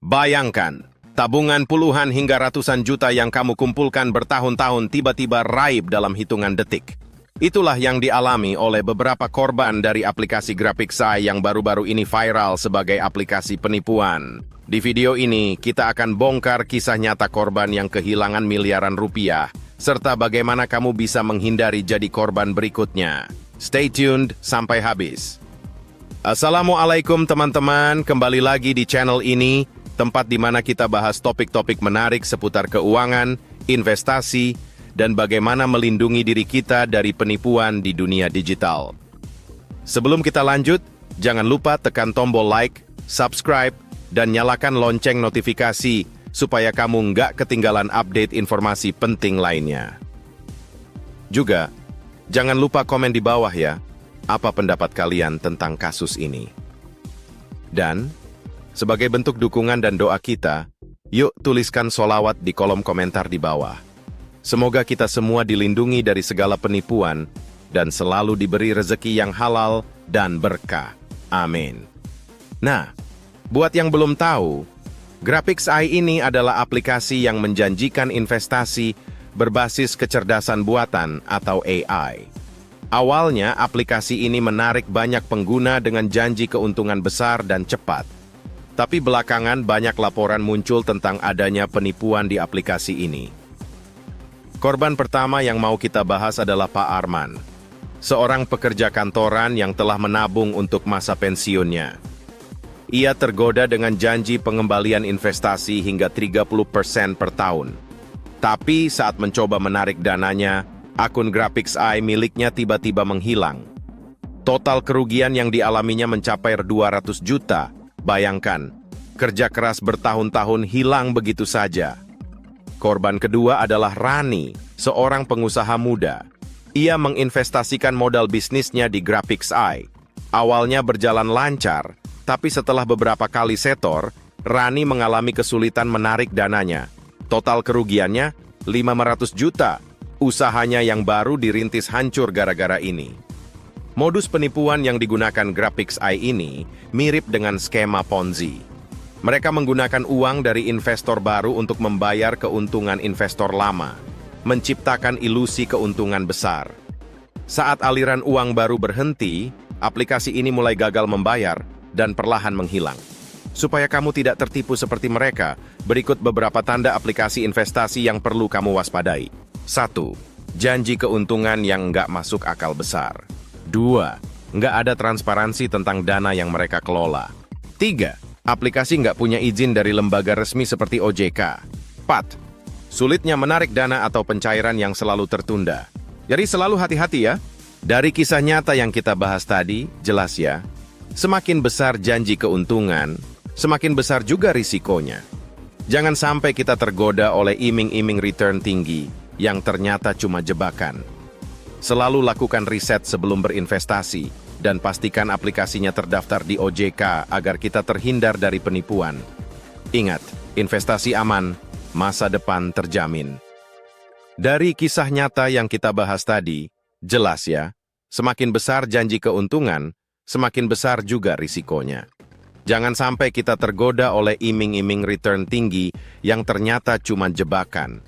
Bayangkan, tabungan puluhan hingga ratusan juta yang kamu kumpulkan bertahun-tahun tiba-tiba raib dalam hitungan detik. Itulah yang dialami oleh beberapa korban dari aplikasi GraphicsEye yang baru-baru ini viral sebagai aplikasi penipuan. Di video ini, kita akan bongkar kisah nyata korban yang kehilangan miliaran rupiah, serta bagaimana kamu bisa menghindari jadi korban berikutnya. Stay tuned sampai habis. Assalamualaikum teman-teman, kembali lagi di channel ini, tempat di mana kita bahas topik-topik menarik seputar keuangan, investasi, dan bagaimana melindungi diri kita dari penipuan di dunia digital. Sebelum kita lanjut, jangan lupa tekan tombol like, subscribe, dan nyalakan lonceng notifikasi supaya kamu nggak ketinggalan update informasi penting lainnya. Juga, jangan lupa komen di bawah ya, apa pendapat kalian tentang kasus ini. Dan, sebagai bentuk dukungan dan doa kita, yuk tuliskan sholawat di kolom komentar di bawah. Semoga kita semua dilindungi dari segala penipuan dan selalu diberi rezeki yang halal dan berkah. Amin. Nah, buat yang belum tahu, GraphicsEye ini adalah aplikasi yang menjanjikan investasi berbasis kecerdasan buatan atau AI. Awalnya, aplikasi ini menarik banyak pengguna dengan janji keuntungan besar dan cepat. Tapi belakangan banyak laporan muncul tentang adanya penipuan di aplikasi ini. Korban pertama yang mau kita bahas adalah Pak Arman, seorang pekerja kantoran yang telah menabung untuk masa pensiunnya. Ia tergoda dengan janji pengembalian investasi hingga 30% per tahun. Tapi saat mencoba menarik dananya, akun GraphicsEye miliknya tiba-tiba menghilang. Total kerugian yang dialaminya mencapai 200 juta. Bayangkan, kerja keras bertahun-tahun hilang begitu saja. Korban kedua adalah Rani, seorang pengusaha muda. Ia menginvestasikan modal bisnisnya di GraphicsEye. Awalnya berjalan lancar, tapi setelah beberapa kali setor, Rani mengalami kesulitan menarik dananya. Total kerugiannya 500 juta. Usahanya yang baru dirintis hancur gara-gara ini. Modus penipuan yang digunakan GraphicsEye ini mirip dengan skema Ponzi. Mereka menggunakan uang dari investor baru untuk membayar keuntungan investor lama, menciptakan ilusi keuntungan besar. Saat aliran uang baru berhenti, aplikasi ini mulai gagal membayar dan perlahan menghilang. Supaya kamu tidak tertipu seperti mereka, berikut beberapa tanda aplikasi investasi yang perlu kamu waspadai. 1. Janji keuntungan yang nggak masuk akal besar. 2. Nggak ada transparansi tentang dana yang mereka kelola. 3. Aplikasi nggak punya izin dari lembaga resmi seperti OJK. 4. Sulitnya menarik dana atau pencairan yang selalu tertunda. Jadi selalu hati-hati ya. Dari kisah nyata yang kita bahas tadi, jelas ya, semakin besar janji keuntungan, semakin besar juga risikonya. Jangan sampai kita tergoda oleh iming-iming return tinggi yang ternyata cuma jebakan. Selalu lakukan riset sebelum berinvestasi dan pastikan aplikasinya terdaftar di OJK agar kita terhindar dari penipuan. Ingat, investasi aman, masa depan terjamin. Dari kisah nyata yang kita bahas tadi, jelas ya, semakin besar janji keuntungan, semakin besar juga risikonya. Jangan sampai kita tergoda oleh iming-iming return tinggi yang ternyata cuma jebakan.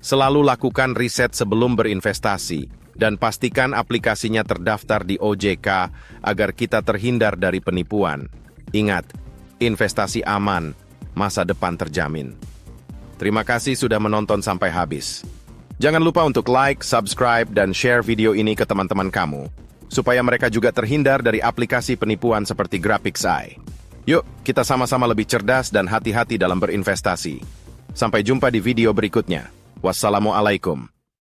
Selalu lakukan riset sebelum berinvestasi dan pastikan aplikasinya terdaftar di OJK agar kita terhindar dari penipuan. Ingat, investasi aman, masa depan terjamin. Terima kasih sudah menonton sampai habis. Jangan lupa untuk like, subscribe, dan share video ini ke teman-teman kamu, supaya mereka juga terhindar dari aplikasi penipuan seperti GraphicsEye. Yuk, kita sama-sama lebih cerdas dan hati-hati dalam berinvestasi. Sampai jumpa di video berikutnya. Wassalamualaikum.